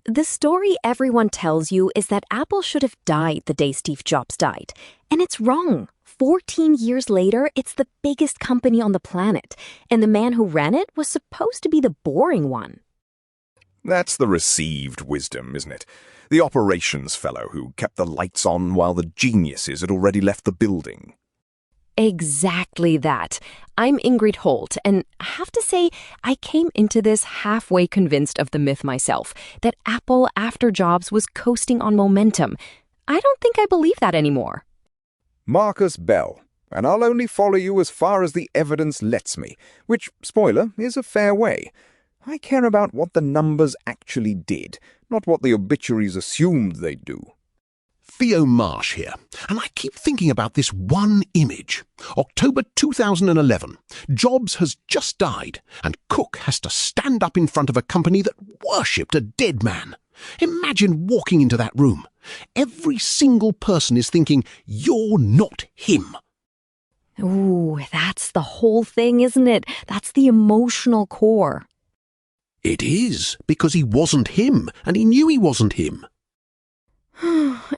The story everyone tells you is that Apple should have died the day Steve Jobs died. And it's wrong. 14 years later, it's the biggest company on the planet, and the man who ran it was supposed to be the boring one. That's the received wisdom, isn't it? The operations fellow who kept the lights on while the geniuses had already left the building. Exactly that. I'm Ingrid Holt, and I have to say, I came into this halfway convinced of the myth myself, that Apple, after Jobs, was coasting on momentum. I don't think I believe that anymore. Marcus Bell, and I'll only follow you as far as the evidence lets me, which, spoiler, is a fair way. I care about what the numbers actually did, not what the obituaries assumed they'd do. Theo Marsh here, and I keep thinking about this one image. October 2011, Jobs has just died, and Cook has to stand up in front of a company that worshipped a dead man. Imagine walking into that room. Every single person is thinking, "You're not him." Ooh, that's the whole thing, isn't it? That's the emotional core. It is, because he wasn't him, and he knew he wasn't him.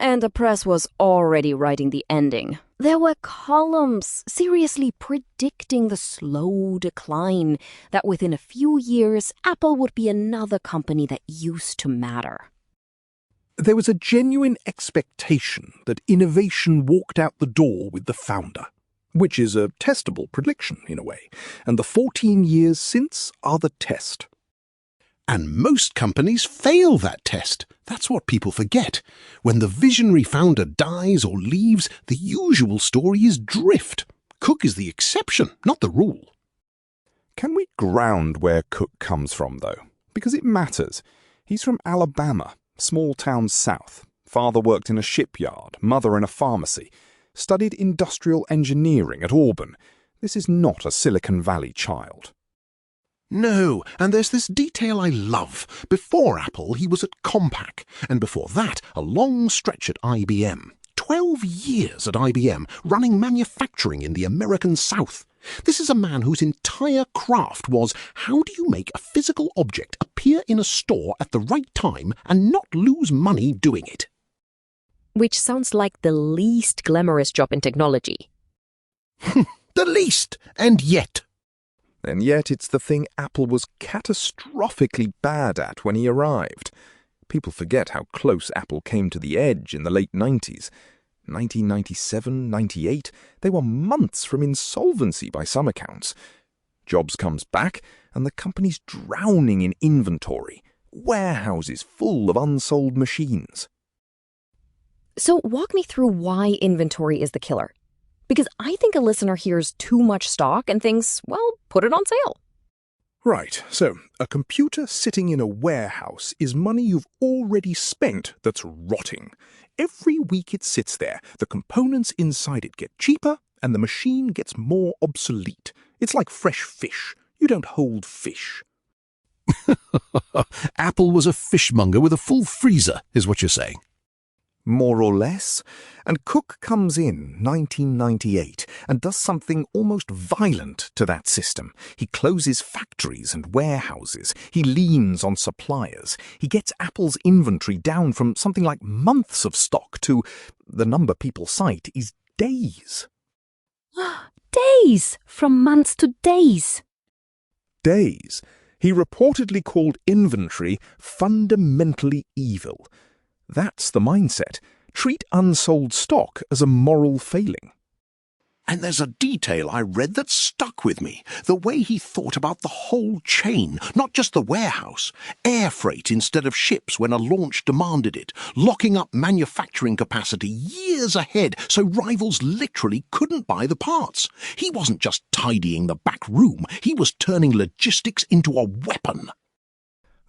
And the press was already writing the ending. There were columns seriously predicting the slow decline, that within a few years, Apple would be another company that used to matter. There was a genuine expectation that innovation walked out the door with the founder, which is a testable prediction in a way, and the 14 years since are the test. And most companies fail that test. That's what people forget. When the visionary founder dies or leaves, the usual story is drift. Cook is the exception, not the rule. Can we ground where Cook comes from, though? Because it matters. He's from Alabama, small town south. Father worked in a shipyard, mother in a pharmacy. Studied industrial engineering at Auburn. This is not a Silicon Valley child. No, and there's this detail I love. Before Apple, he was at Compaq, and before that, a long stretch at IBM. 12 years at IBM, running manufacturing in the American South. This is a man whose entire craft was, how do you make a physical object appear in a store at the right time and not lose money doing it? Which sounds like the least glamorous job in technology. The least, and yet. And yet it's the thing Apple was catastrophically bad at when he arrived. People forget how close Apple came to the edge in the late 90s. 1997, 98, they were months from insolvency by some accounts. Jobs comes back, and the company's drowning in inventory. Warehouses full of unsold machines. So walk me through why inventory is the killer. Because I think a listener hears too much stock and thinks, well, put it on sale. Right, so a computer sitting in a warehouse is money you've already spent that's rotting. Every week it sits there, the components inside it get cheaper and the machine gets more obsolete. It's like fresh fish. You don't hold fish. Apple was a fishmonger with a full freezer, is what you're saying. More or less. And Cook comes in 1998 and does something almost violent to that system. He closes factories and warehouses. He leans on suppliers. He gets Apple's inventory down from something like months of stock to, the number people cite is days. Days! From months to days. Days. He reportedly called inventory fundamentally evil. That's the mindset. Treat unsold stock as a moral failing. And there's a detail I read that stuck with me. The way he thought about the whole chain, not just the warehouse. Air freight instead of ships when a launch demanded it. Locking up manufacturing capacity years ahead so rivals literally couldn't buy the parts. He wasn't just tidying the back room. He was turning logistics into a weapon.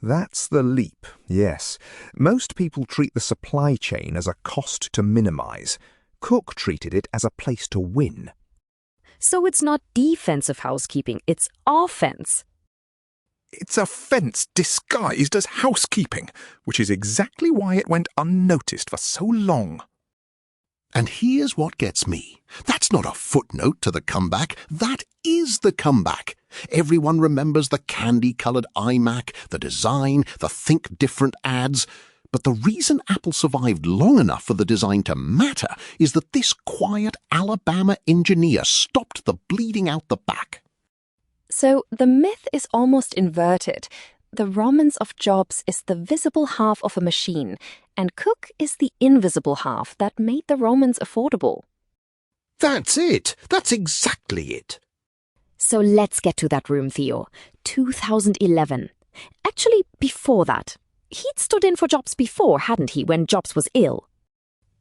That's the leap, yes. Most people treat the supply chain as a cost to minimize. Cook treated it as a place to win. So it's not defensive housekeeping, it's offense. It's a fence disguised as housekeeping, which is exactly why it went unnoticed for so long. And here's what gets me. That's not a footnote to the comeback. That is the comeback. Everyone remembers the candy-coloured iMac, the design, the Think Different ads. But the reason Apple survived long enough for the design to matter is that this quiet Alabama engineer stopped the bleeding out the back. So the myth is almost inverted. The romance of Jobs is the visible half of a machine, and Cook is the invisible half that made the romance affordable. That's it. That's exactly it. So let's get to that room, Theo. 2011. Actually, before that. He'd stood in for Jobs before, hadn't he, when Jobs was ill?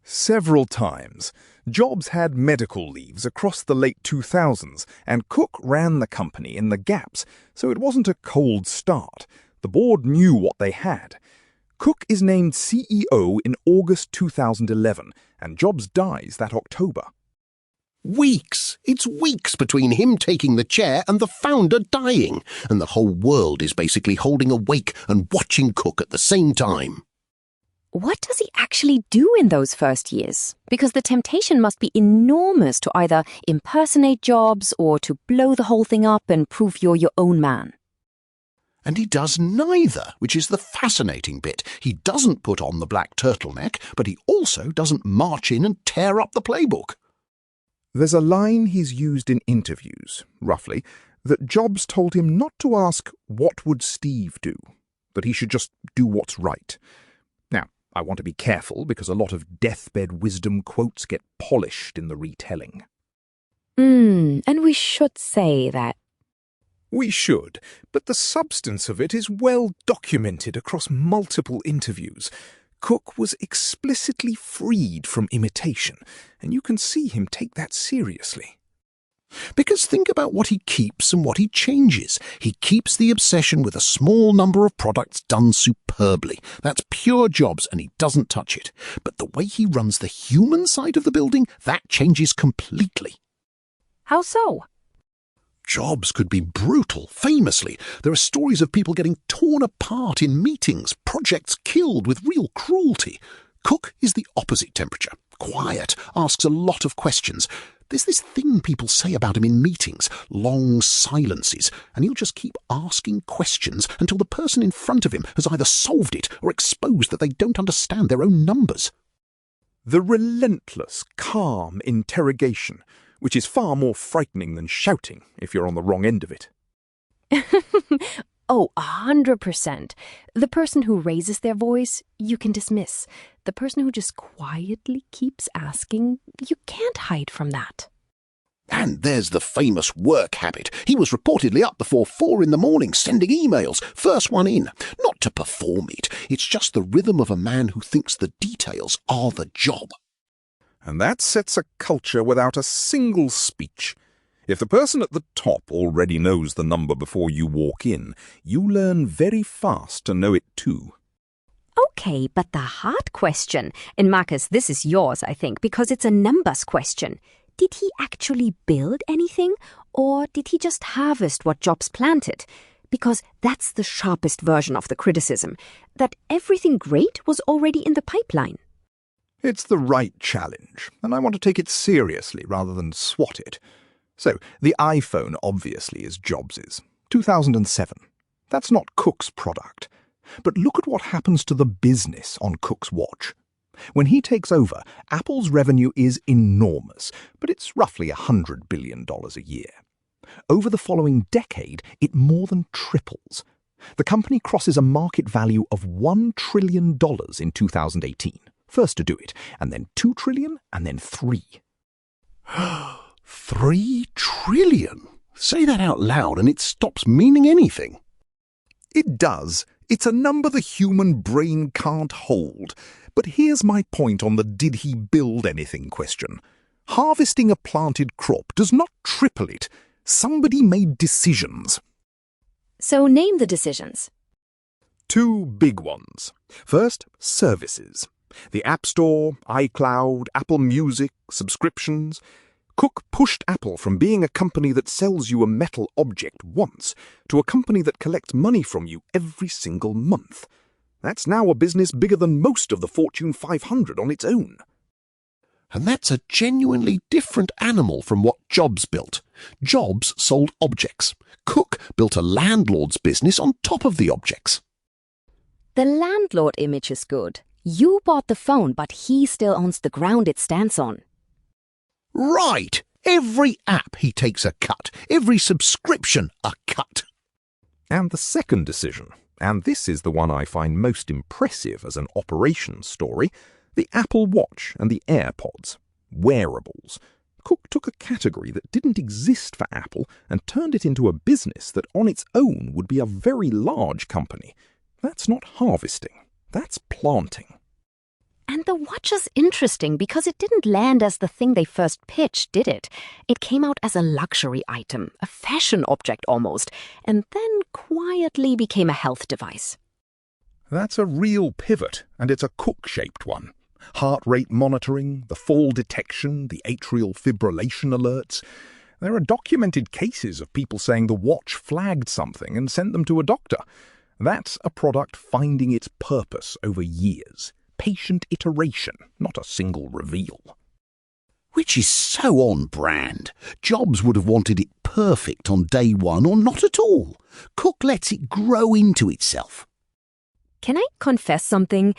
Several times. Jobs had medical leaves across the late 2000s, and Cook ran the company in the gaps, so it wasn't a cold start. The board knew what they had. Cook is named CEO in August 2011, and Jobs dies that October. Weeks. It's weeks between him taking the chair and the founder dying, and the whole world is basically holding a wake and watching Cook at the same time. What does he actually do in those first years? Because the temptation must be enormous to either impersonate Jobs or to blow the whole thing up and prove you're your own man. And he does neither, which is the fascinating bit. He doesn't put on the black turtleneck, but he also doesn't march in and tear up the playbook. There's a line he's used in interviews, roughly, that Jobs told him not to ask, "What would Steve do?" that he should just do what's right. Now, I want to be careful because a lot of deathbed wisdom quotes get polished in the retelling. And we should say that. We should, but the substance of it is well documented across multiple interviews. Cook was explicitly freed from imitation, and you can see him take that seriously. Because think about what he keeps and what he changes. He keeps the obsession with a small number of products done superbly. That's pure Jobs, and he doesn't touch it. But the way he runs the human side of the building, that changes completely. How so? Jobs could be brutal, famously. There are stories of people getting torn apart in meetings, projects killed with real cruelty. Cook is the opposite temperature. Quiet, asks a lot of questions. There's this thing people say about him in meetings, long silences, and he'll just keep asking questions until the person in front of him has either solved it or exposed that they don't understand their own numbers. The relentless, calm interrogation, which is far more frightening than shouting if you're on the wrong end of it. Oh, 100%. The person who raises their voice, you can dismiss. The person who just quietly keeps asking, you can't hide from that. And there's the famous work habit. He was reportedly up before 4 a.m, sending emails, first one in. Not to perform it. It's just the rhythm of a man who thinks the details are the job. And that sets a culture without a single speech. If the person at the top already knows the number before you walk in, you learn very fast to know it too. Okay, but the hard question, and Marcus, this is yours, I think, because it's a numbers question. Did he actually build anything, or did he just harvest what Jobs planted? Because that's the sharpest version of the criticism, that everything great was already in the pipeline. It's the right challenge, and I want to take it seriously rather than swat it. So, the iPhone obviously is Jobs's. 2007. That's not Cook's product. But look at what happens to the business on Cook's watch. When he takes over, Apple's revenue is enormous, but it's roughly $100 billion a year. Over the following decade, it more than triples. The company crosses a market value of $1 trillion in 2018. First to do it, and then 2 trillion, and then 3. 3 trillion? Say that out loud and it stops meaning anything. It does. It's a number the human brain can't hold. But here's my point on the did he build anything question. Harvesting a planted crop does not triple it. Somebody made decisions. So name the decisions. 2 big ones. First, services. The App Store, iCloud, Apple Music, subscriptions. Cook pushed Apple from being a company that sells you a metal object once to a company that collects money from you every single month. That's now a business bigger than most of the Fortune 500 on its own. And that's a genuinely different animal from what Jobs built. Jobs sold objects. Cook built a landlord's business on top of the objects. The landlord image is good. You bought the phone, but he still owns the ground it stands on. Right! Every app he takes a cut. Every subscription a cut. And the second decision, and this is the one I find most impressive as an operations story, the Apple Watch and the AirPods. Wearables. Cook took a category that didn't exist for Apple and turned it into a business that on its own would be a very large company. That's not harvesting. That's planting. And the watch is interesting because it didn't land as the thing they first pitched, did it? It came out as a luxury item, a fashion object almost, and then quietly became a health device. That's a real pivot, and it's a Cook-shaped one. Heart rate monitoring, the fall detection, the atrial fibrillation alerts. There are documented cases of people saying the watch flagged something and sent them to a doctor. That's a product finding its purpose over years. Patient iteration, not a single reveal. Which is so on brand. Jobs would have wanted it perfect on day one or not at all. Cook lets it grow into itself. Can I confess something?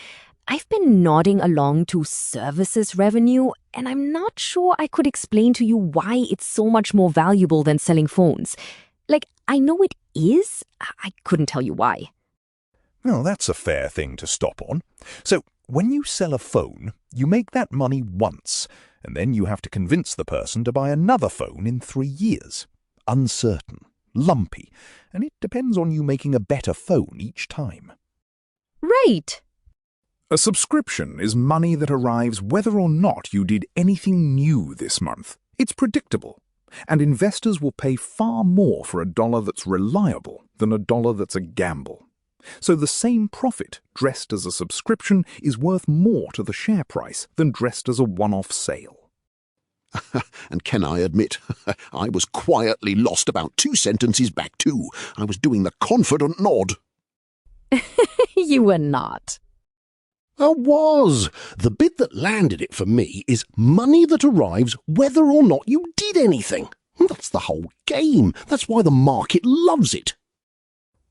I've been nodding along to services revenue, and I'm not sure I could explain to you why it's so much more valuable than selling phones. Like, I know it is, I couldn't tell you why. Well, that's a fair thing to stop on. So, when you sell a phone, you make that money once, and then you have to convince the person to buy another phone in 3 years. Uncertain, lumpy, and it depends on you making a better phone each time. Right. A subscription is money that arrives whether or not you did anything new this month. It's predictable, and investors will pay far more for a dollar that's reliable than a dollar that's a gamble. So the same profit dressed as a subscription is worth more to the share price than dressed as a one-off sale. And can I admit, I was quietly lost about 2 sentences back too. I was doing the confident nod. You were not. I was. The bit that landed it for me is money that arrives whether or not you did anything. That's the whole game. That's why the market loves it.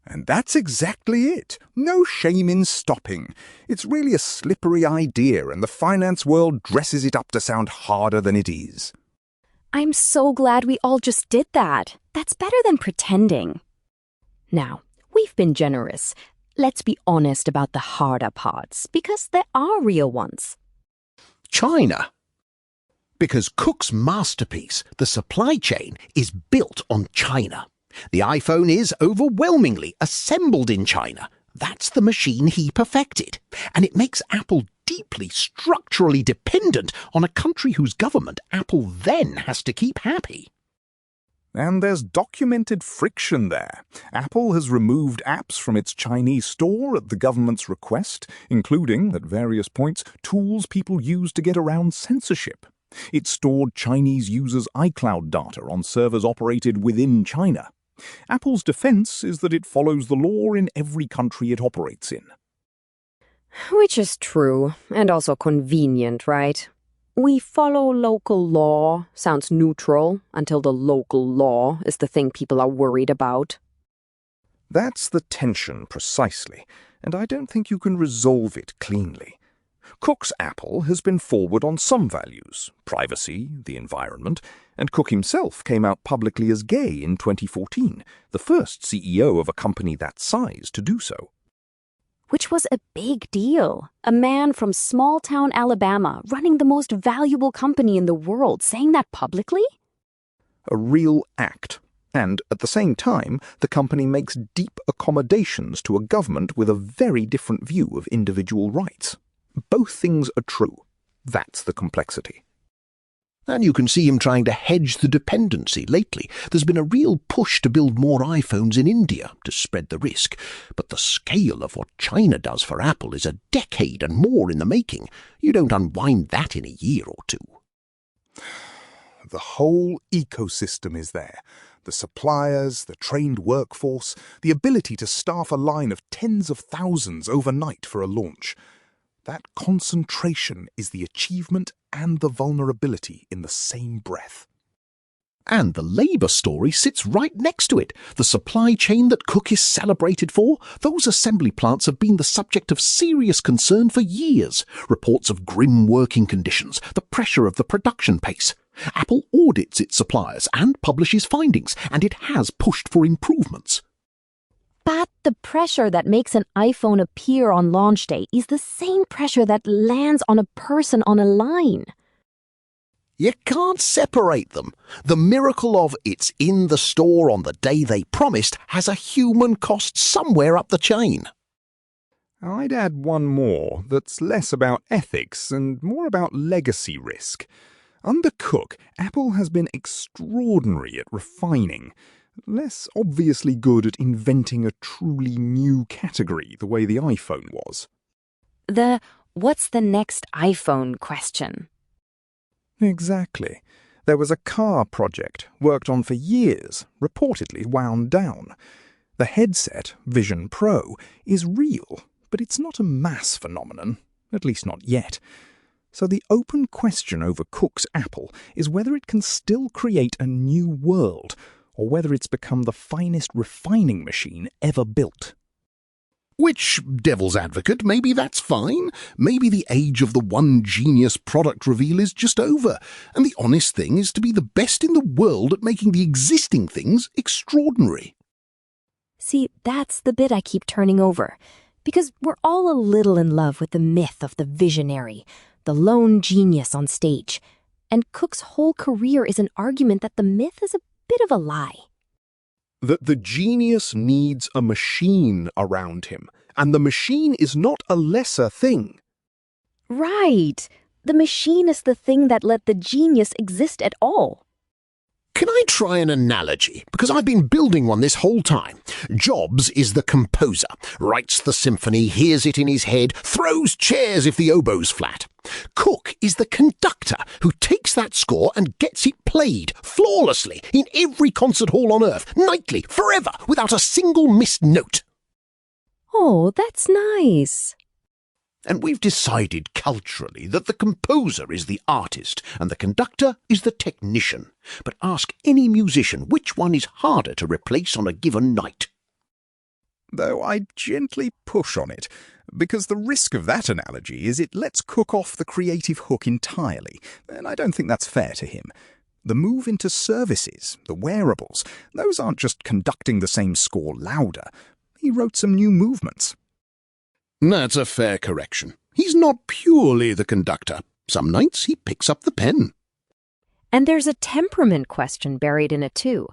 And that's exactly it. No shame in stopping. It's really a slippery idea, and the finance world dresses it up to sound harder than it is. I'm so glad we all just did that. That's better than pretending. Now, we've been generous. Let's be honest about the harder parts, because there are real ones. China. Because Cook's masterpiece, the supply chain, is built on China. The iPhone is overwhelmingly assembled in China. That's the machine he perfected. And it makes Apple deeply structurally dependent on a country whose government Apple then has to keep happy. And there's documented friction there. Apple has removed apps from its Chinese store at the government's request, including, at various points, tools people use to get around censorship. It stored Chinese users' iCloud data on servers operated within China. Apple's defense is that it follows the law in every country it operates in. Which is true, and also convenient, right? We follow local law sounds neutral until the local law is the thing people are worried about. That's the tension precisely, and I don't think you can resolve it cleanly. Cook's Apple has been forward on some values, privacy, the environment, and Cook himself came out publicly as gay in 2014, the first CEO of a company that size to do so. Which was a big deal. A man from small-town Alabama running the most valuable company in the world saying that publicly? A real act. And at the same time, the company makes deep accommodations to a government with a very different view of individual rights. Both things are true. That's the complexity. And you can see him trying to hedge the dependency lately. There's been a real push to build more iPhones in India to spread the risk. But the scale of what China does for Apple is a decade and more in the making. You don't unwind that in a year or two. The whole ecosystem is there. The suppliers, the trained workforce, the ability to staff a line of tens of thousands overnight for a launch. That concentration is the achievement and the vulnerability in the same breath. And the labour story sits right next to it. The supply chain that Cook is celebrated for, those assembly plants have been the subject of serious concern for years. Reports of grim working conditions, the pressure of the production pace. Apple audits its suppliers and publishes findings, and it has pushed for improvements. But the pressure that makes an iPhone appear on launch day is the same pressure that lands on a person on a line. You can't separate them. The miracle of it's in the store on the day they promised has a human cost somewhere up the chain. I'd add one more that's less about ethics and more about legacy risk. Under Cook, Apple has been extraordinary at refining, less obviously good at inventing a truly new category the way the iPhone was. The "what's the next iPhone" question. Exactly. There was a car project worked on for years, reportedly wound down. The headset, Vision Pro, is real, but it's not a mass phenomenon, at least not yet. So the open question over Cook's Apple is whether it can still create a new world, or whether it's become the finest refining machine ever built. Which, devil's advocate, maybe that's fine. Maybe the age of the one genius product reveal is just over, and the honest thing is to be the best in the world at making the existing things extraordinary. See, that's the bit I keep turning over, because we're all a little in love with the myth of the visionary, the lone genius on stage, and Cook's whole career is an argument that the myth is a bit of a lie. That the genius needs a machine around him, and the machine is not a lesser thing. Right. The machine is the thing that let the genius exist at all. Can I try an analogy? Because I've been building one this whole time. Jobs is the composer, writes the symphony, hears it in his head, throws chairs if the oboe's flat. Cook is the conductor who takes that score and gets it played flawlessly in every concert hall on earth, nightly, forever, without a single missed note. Oh, that's nice. And we've decided culturally that the composer is the artist and the conductor is the technician. But ask any musician which one is harder to replace on a given night. Though I'd gently push on it, because the risk of that analogy is it lets Cook off the creative hook entirely, and I don't think that's fair to him. The move into services, the wearables, those aren't just conducting the same score louder. He wrote some new movements. That's a fair correction. He's not purely the conductor. Some nights he picks up the pen. And there's a temperament question buried in it too,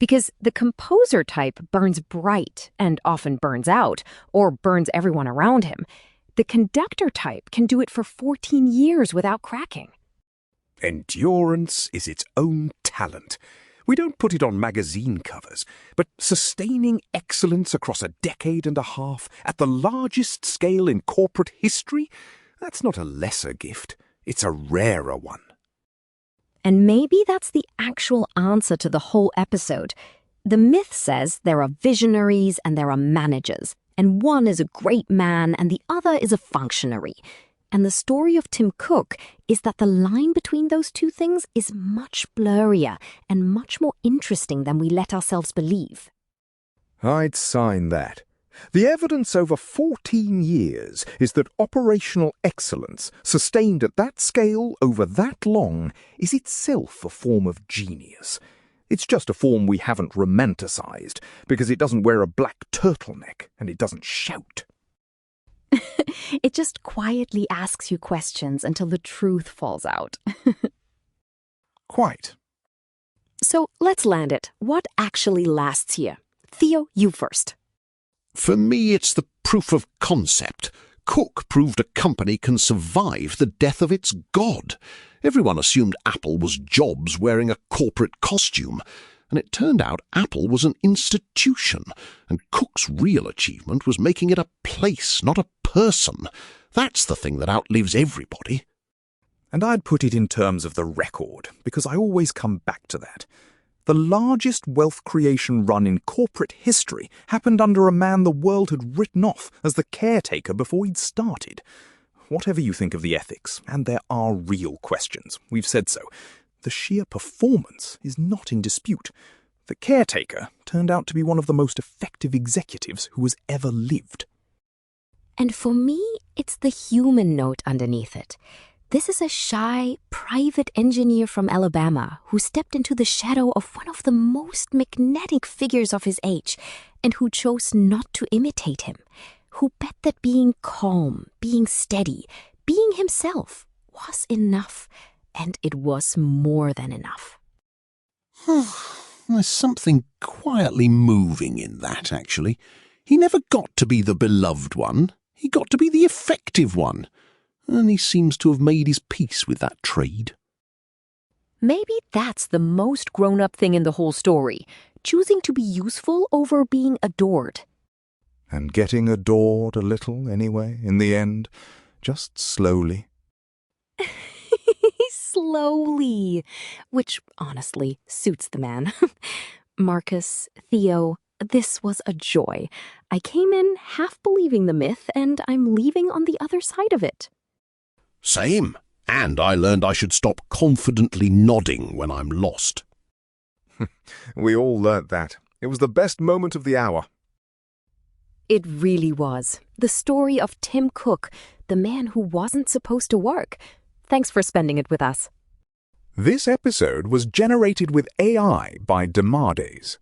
because the composer type burns bright and often burns out, or burns everyone around him. The conductor type can do it for 14 years without cracking. Endurance is its own talent. We don't put it on magazine covers, but sustaining excellence across a decade and a half at the largest scale in corporate history, that's not a lesser gift, it's a rarer one. And maybe that's the actual answer to the whole episode. The myth says there are visionaries and there are managers, and one is a great man and the other is a functionary. And the story of Tim Cook is that the line between those two things is much blurrier and much more interesting than we let ourselves believe. I'd sign that. The evidence over 14 years is that operational excellence, sustained at that scale over that long, is itself a form of genius. It's just a form we haven't romanticized, because it doesn't wear a black turtleneck and it doesn't shout. It just quietly asks you questions until the truth falls out. Quite. So let's land it. What actually lasts here? Theo, you first. For me, it's the proof of concept. Cook proved a company can survive the death of its god. Everyone assumed Apple was Jobs wearing a corporate costume, and it turned out Apple was an institution, and Cook's real achievement was making it a place, not a person. That's the thing that outlives everybody. And I'd put it in terms of the record, because I always come back to that. The largest wealth creation run in corporate history happened under a man the world had written off as the caretaker before he'd started. whatever you think of the ethics, and there are real questions, we've said so, the sheer performance is not in dispute. The caretaker turned out to be one of the most effective executives who has ever lived. And for me, it's the human note underneath it. This is a shy, private engineer from Alabama who stepped into the shadow of one of the most magnetic figures of his age and who chose not to imitate him, who bet that being calm, being steady, being himself was enough, and it was more than enough. There's something quietly moving in that, actually. He never got to be the beloved one. He got to be the effective one. And he seems to have made his peace with that trade. Maybe that's the most grown-up thing in the whole story, choosing to be useful over being adored. And getting adored a little, anyway, in the end, just slowly. Slowly, which honestly suits the man. Marcus, Theo, this was a joy. I came in half believing the myth, and I'm leaving on the other side of it. Same. And I learned I should stop confidently nodding when I'm lost. We all learnt that. It was the best moment of the hour. It really was. The story of Tim Cook, the man who wasn't supposed to work. Thanks for spending it with us. This episode was generated with AI by Demades.